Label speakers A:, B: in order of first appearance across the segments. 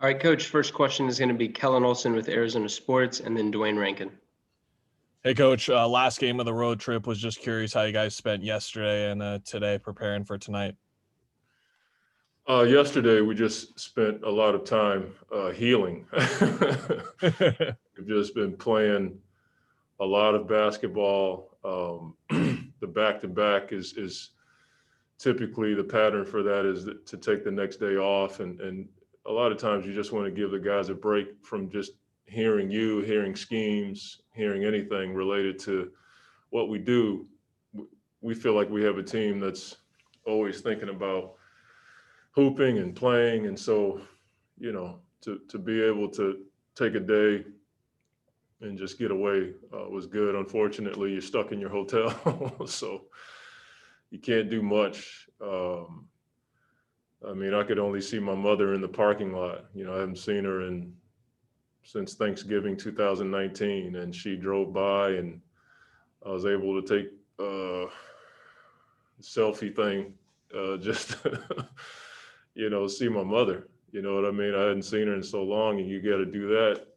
A: All right, Coach, first question is going to be Kellen Olson with Arizona Sports and then Dwayne Rankin.
B: Hey, Coach, last game of the road trip. Was just curious how you guys spent yesterday and today preparing for tonight.
C: Yesterday, we just spent a lot of time healing. We've just been playing a lot of basketball. The back-to-back is typically the pattern for that is to take the next day off. And a lot of times you just want to give the guys a break from just hearing schemes, hearing anything related to what we do. We feel like we have a team that's always thinking about hooping and playing. And so, to be able to take a day and just get away was good. Unfortunately, you're stuck in your hotel, so you can't do much. I could only see my mother in the parking lot. I haven't seen her since Thanksgiving 2019, and she drove by, and I was able to take a selfie thing, just see my mother. You know what I mean? I hadn't seen her in so long, and you got to do that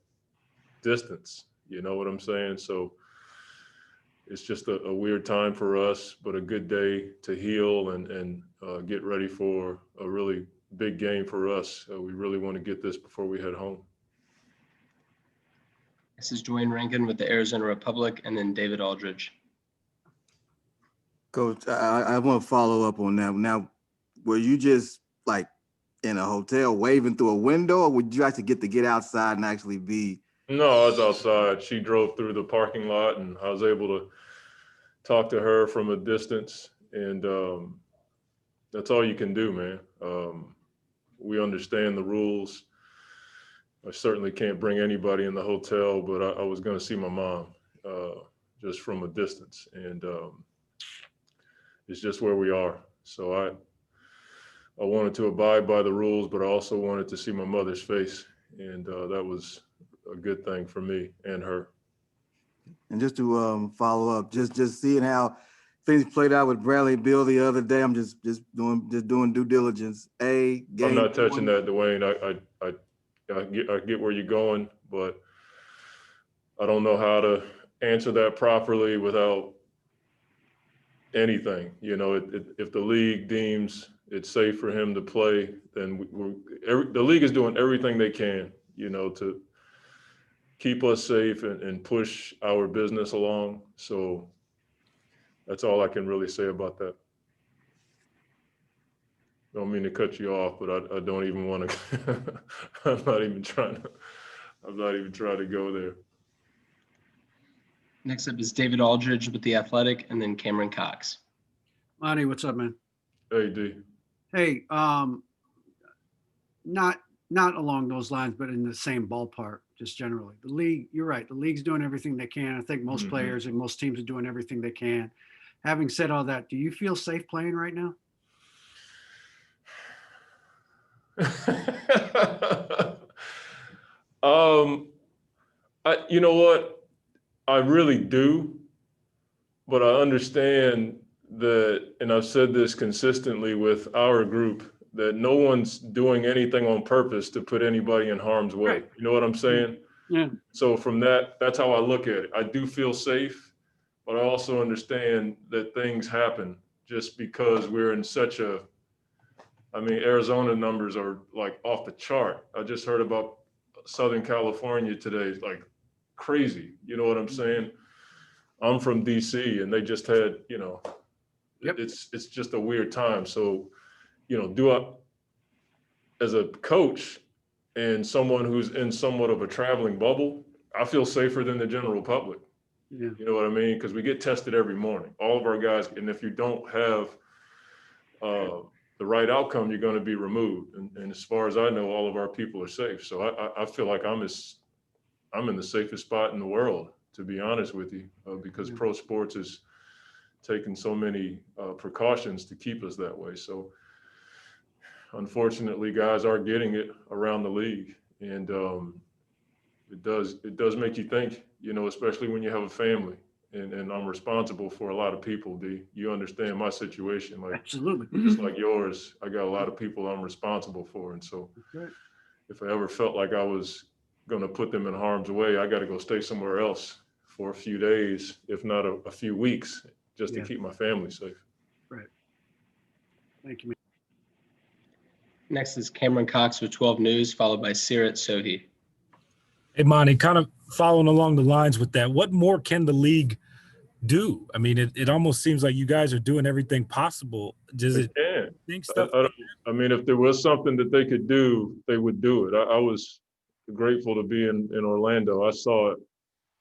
C: distance. You know what I'm saying? So it's just a weird time for us, but a good day to heal and get ready for a really big game for us. We really want to get this before we head home.
A: This is Dwayne Rankin with the Arizona Republic and then David Aldridge.
D: Coach, I want to follow up on that. Now, were you just like in a hotel waving through a window, or would you actually get outside and actually be?
C: No, I was outside. She drove through the parking lot, and I was able to talk to her from a distance. And that's all you can do, man. We understand the rules. I certainly can't bring anybody in the hotel, but I was going to see my mom just from a distance. And it's just where we are. So I wanted to abide by the rules, but I also wanted to see my mother's face. And that was a good thing for me and her.
D: And just to follow up, just seeing how things played out with Bradley Beal the other day, I'm just doing due diligence. I'm
C: not touching that, Dwayne. I get where you're going, but I don't know how to answer that properly without anything. If the league deems it's safe for him to play, then the league is doing everything they can, to keep us safe and push our business along. So that's all I can really say about that. Don't mean to cut you off, but I don't even want to. I'm not even trying to go there.
A: Next up is David Aldridge with The Athletic and then Cameron Cox.
E: Monty, what's up, man?
C: Hey, D.
E: Hey, not along those lines, but in the same ballpark, just generally. The league, you're right. The league's doing everything they can. I think most players and most teams are doing everything they can. Having said all that, do you feel safe playing right now?
C: You know what? I really do, but I understand that, and I've said this consistently with our group, that no one's doing anything on purpose to put anybody in harm's way. Right. You know what I'm saying?
E: Yeah.
C: So from that's how I look at it. I do feel safe, but I also understand that things happen just because we're in such Arizona numbers are like off the chart. I just heard about Southern California today, like crazy. You know what I'm saying? I'm from DC, and they just had,
E: Yep.
C: It's just a weird time. So, as a coach and someone who's in somewhat of a traveling bubble, I feel safer than the general public.
E: Yeah.
C: You know what I mean? Because we get tested every morning, all of our guys. And if you don't have the right outcome, you're going to be removed. And as far as I know, all of our people are safe. So I feel like I'm in the safest spot in the world, to be honest with you, because pro sports is taking so many precautions to keep us that way. So unfortunately, guys are getting it around the league, and it does make you think, especially when you have a family, and I'm responsible for a lot of people. D, you understand my situation, like
E: absolutely,
C: just like yours. I got a lot of people I'm responsible for, and so if I ever felt like I was going to put them in harm's way, I got to go stay somewhere else for a few days, if not a few weeks, just to
E: Yeah.
C: keep my family safe.
E: Right. Thank you, man.
A: Next is Cameron Cox with 12 News, followed by Sirat Sohi.
F: Hey, Monty, kind of following along the lines with that, what more can the league do? I mean, it almost seems like you guys are doing everything possible. Does
C: They
F: it
C: can.
F: think stuff?
C: I mean, if there was something that they could do, they would do it. I was grateful to be in Orlando. I saw it,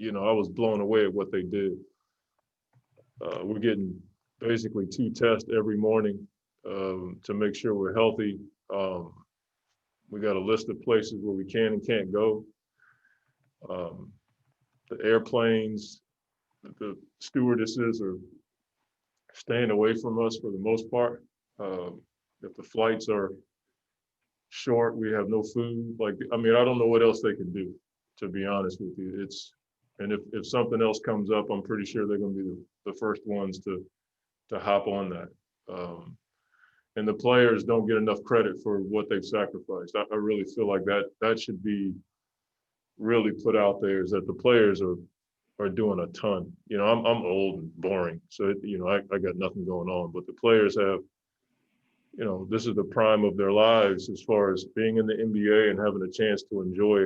C: I was blown away at what they did. We're getting basically 2 tests every morning to make sure we're healthy. We got a list of places where we can and can't go. The airplanes, the stewardesses are staying away from us for the most part. If the flights are short, we have no food. I don't know what else they can do, to be honest with you. And if something else comes up, I'm pretty sure they're going to be the first ones to hop on that. And the players don't get enough credit for what they've sacrificed. I really feel like that should be really put out there, is that the players are doing a ton. I'm old and boring, so I got nothing going on. But the players have, this is the prime of their lives as far as being in the NBA and having a chance to enjoy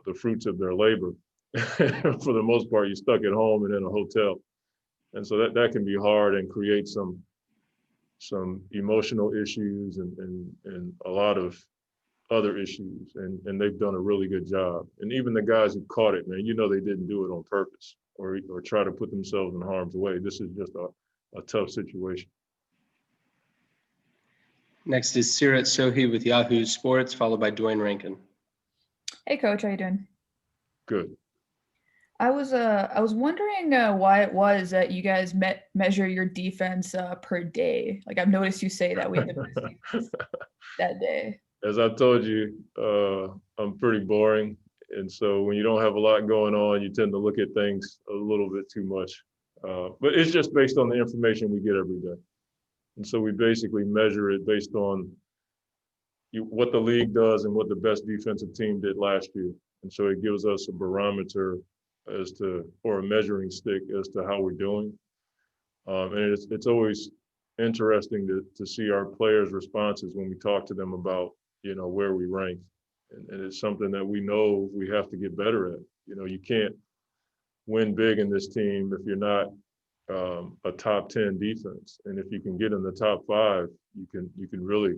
C: the fruits of their labor. For the most part, you're stuck at home and in a hotel, and so that can be hard and create some emotional issues and a lot of other issues, and they've done a really good job. And even the guys who caught it, man, they didn't do it on purpose or try to put themselves in harm's way. This is just a tough situation.
A: Next is Sirat Sohi with Yahoo Sports, followed by Dwayne Rankin.
G: Hey, Coach, how you doing?
C: Good.
G: I was wondering why it was that you guys measure your defense per day. Like, I've noticed you say that we had the best defense that day.
C: As I told you, I'm pretty boring. And so when you don't have a lot going on, you tend to look at things a little bit too much. But it's just based on the information we get every day. And so we basically measure it based on what the league does and what the best defensive team did last year. And so it gives us a barometer or a measuring stick as to how we're doing. And it's always interesting to see our players' responses when we talk to them about, where we rank. And it's something that we know we have to get better at. You can't win big in this team if you're not a top 10 defense. And if you can get in the top 5, you can really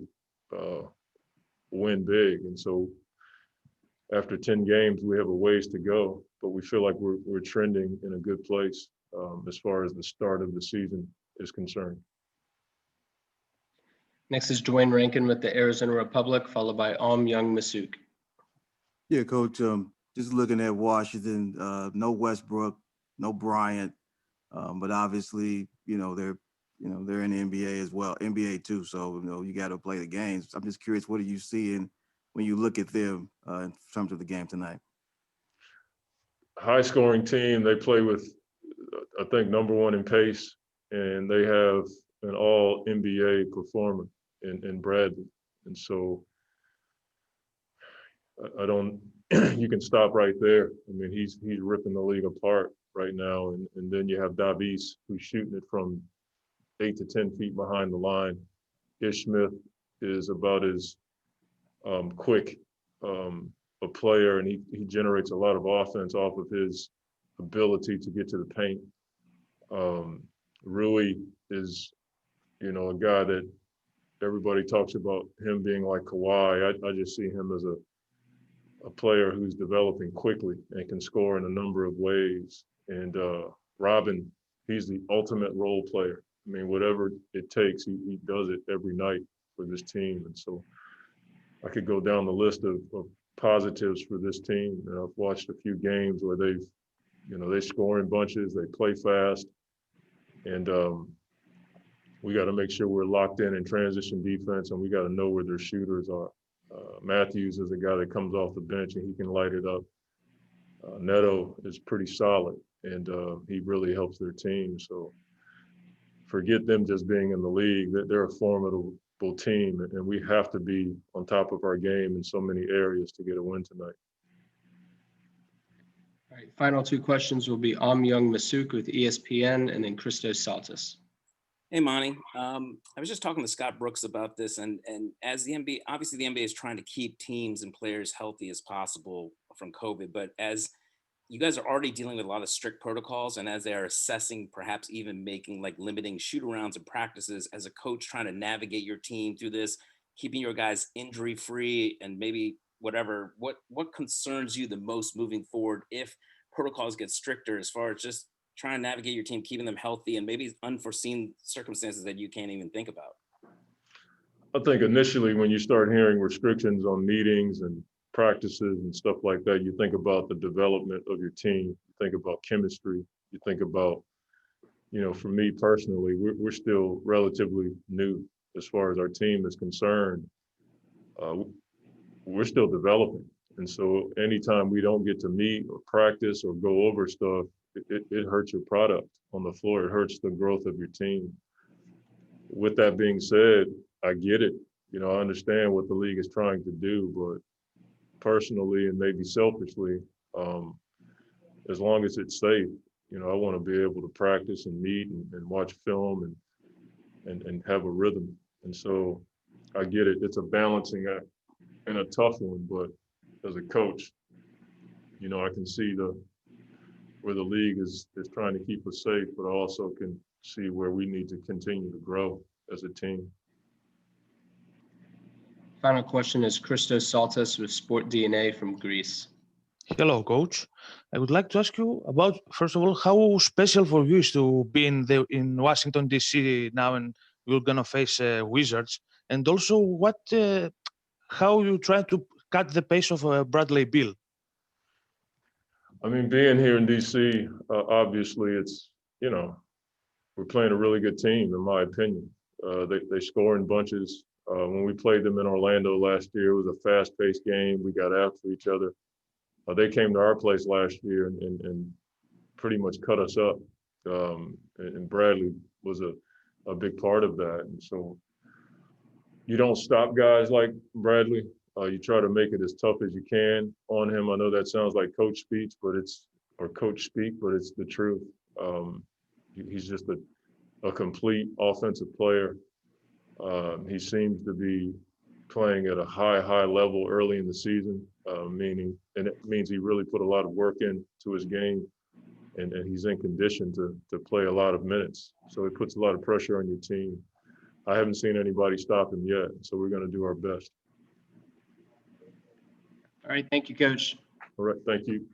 C: win big. And so after 10 games, we have a ways to go, but we feel like we're trending in a good place as far as the start of the season is concerned.
A: Next is Dwayne Rankin with the Arizona Republic, followed by Young Masuk.
D: Yeah, Coach. Just looking at Washington, no Westbrook, no Bryant, but obviously, they're in the NBA as well, NBA too. So you got to play the games. I'm just curious, what are you seeing when you look at them in terms of the game tonight?
C: High scoring team. They play with, I think, number 1 in pace, and they have an all NBA performer in Bradley. And so you can stop right there. I mean, he's ripping the league apart right now. And then you have Davies, who's shooting it from 8 to 10 feet behind the line. Ish Smith is about as quick a player, and he generates a lot of offense off of his ability to get to the paint. Rui is, a guy that everybody talks about him being like Kawhi. I just see him as a player who's developing quickly and can score in a number of ways. And Robin, he's the ultimate role player. I mean, whatever it takes, he does it every night for this team. And so I could go down the list of positives for this team. I've watched a few games where they score in bunches, they play fast, and we got to make sure we're locked in transition defense, and we got to know where their shooters are. Matthews is a guy that comes off the bench and he can light it up. Neto is pretty solid, and he really helps their team. So forget them just being in the league. They're a formidable team, and we have to be on top of our game in so many areas to get a win tonight.
A: All right, final two questions will be Young Masuk with ESPN and then Christos Saltis.
H: Hey, Monty. I was just talking to Scott Brooks about this, and as the NBA, obviously the NBA is trying to keep teams and players healthy as possible from COVID, but as you guys are already dealing with a lot of strict protocols, and as they are assessing, perhaps even making like limiting shoot-arounds and practices, as a coach trying to navigate your team through this, keeping your guys injury-free, and maybe whatever, what concerns you the most moving forward if protocols get stricter, as far as just trying to navigate your team, keeping them healthy, and maybe unforeseen circumstances that you can't even think about?
C: I think initially when you start hearing restrictions on meetings and practices and stuff like that, you think about the development of your team, you think about chemistry, you think about, for me personally, we're still relatively new as far as our team is concerned. We're still developing. And so anytime we don't get to meet or practice or go over stuff, it hurts your product on the floor. It hurts the growth of your team. With that being said, I get it. I understand what the league is trying to do, but personally and maybe selfishly, as long as it's safe, I want to be able to practice and meet and watch film and have a rhythm. And so I get it. It's a balancing act and a tough one, but as a coach, I can see where the league is trying to keep us safe, but I also can see where we need to continue to grow as a team.
A: Final question is Christos Saltis with Sport DNA from Greece.
I: Hello, coach. I would like to ask you about, first of all, how special for you is to be in Washington, D.C. now, and you're going to face Wizards. And also, how you try to cut the pace of Bradley Beal?
C: I mean, being here in D.C., obviously it's, we're playing a really good team, in my opinion. They score in bunches. When we played them in Orlando last year, it was a fast-paced game. We got after each other. They came to our place last year and pretty much cut us up. And Bradley was a big part of that. And so you don't stop guys like Bradley. You try to make it as tough as you can on him. I know that sounds like coach speak, but it's the truth. He's just a complete offensive player. He seems to be playing at a high level early in the season, and it means he really put a lot of work into his game, and he's in condition to play a lot of minutes. So it puts a lot of pressure on your team. I haven't seen anybody stop him yet, so we're going to do our best.
A: All right, thank you, Coach.
C: All right, thank you.